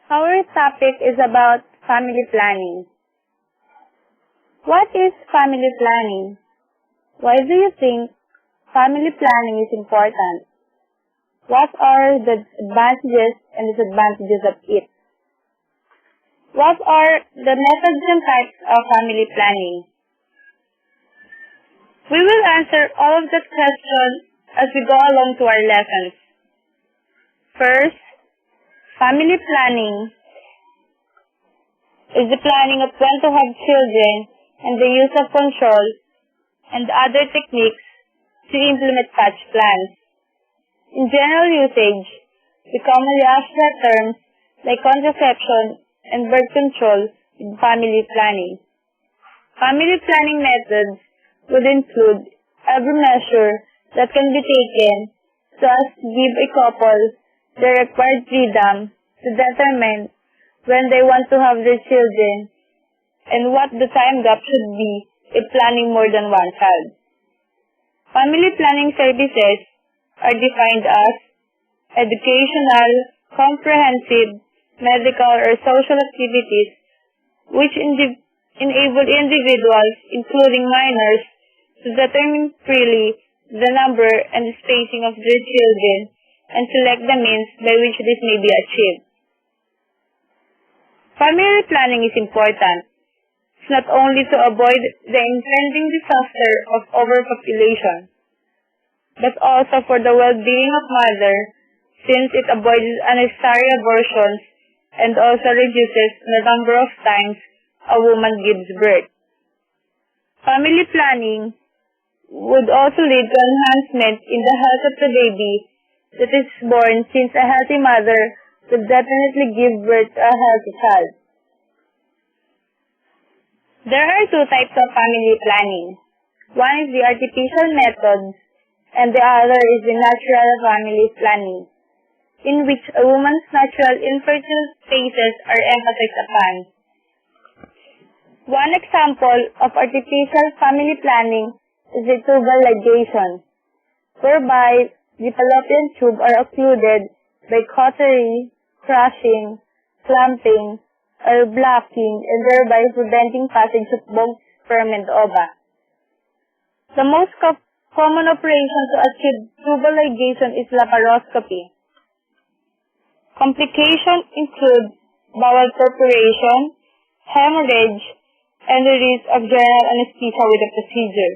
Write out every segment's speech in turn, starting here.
Our topic is about family planning. What is family planning? Why do you think family planning is important? What are the advantages and disadvantages of it? What are the methods and types of family planning? We will answer all of the questions as we go along to our lessons. First, family planning is the planning of when to have children and the use of control and other techniques to implement such plans. In general usage, we commonly associate terms like contraception and birth control with family planning. Family planning methods would include every measure that can be taken so as to give a couple the required freedom to determine when they want to have their children and what the time gap should be if planning more than one child. Family planning services are defined as educational, comprehensive, medical, or social activities which enable individuals, including minors, to determine freely the number and the spacing of their children and select the means by which this may be achieved. Family planning is important. It's not only to avoid the impending disaster of overpopulation, but also for the well-being of mother, since it avoids unnecessary abortions and also reduces the number of times a woman gives birth. Family planning would also lead to enhancement in the health of the baby that is born, since a healthy mother would definitely give birth to a healthy child. There are two types of family planning. One is the artificial method, and the other is the natural family planning, in which a woman's natural infertile phases are emphasized upon. One example of artificial family planning is the tubal ligation, whereby the fallopian tube are occluded by cautery, crushing, clamping, or blocking, and thereby preventing passage of both sperm and ova. The most common operation to achieve tubal ligation is laparoscopy. Complications include bowel perforation, hemorrhage, and the risk of general anesthesia with the procedure.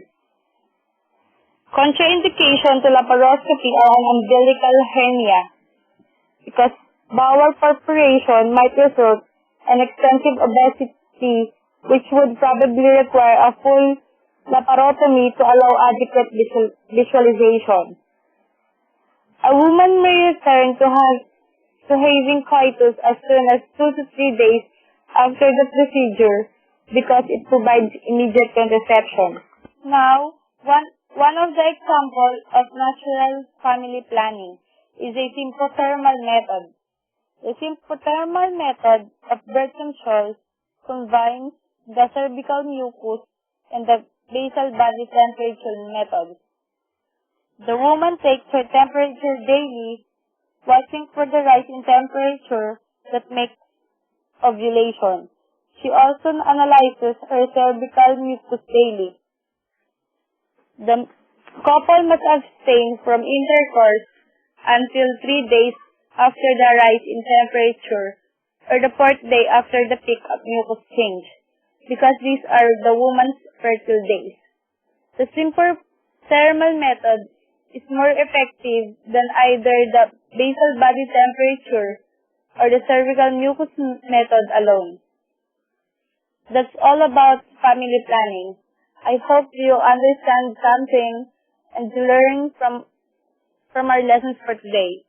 Contraindication to laparoscopy are an umbilical hernia, because bowel perforation might result in extensive obesity, which would probably require a full laparotomy to allow adequate visualization. A woman may return to having coitus as soon as 2 to 3 days after the procedure because it provides immediate contraception. Now, one of the examples of natural family planning is a symptothermal method. The symptothermal method of birth control combines the cervical mucus and the basal body temperature method. The woman takes her temperature daily, watching for the rise in temperature that makes ovulation. She also analyzes her cervical mucus daily. The couple must abstain from intercourse until 3 days after the rise in temperature or the 4th day after the peak of mucus change, because these are the woman's fertile days. The simple thermal method is more effective than either the basal body temperature or the cervical mucus method alone. That's all about family planning. I hope you understand something and learn from our lessons for today.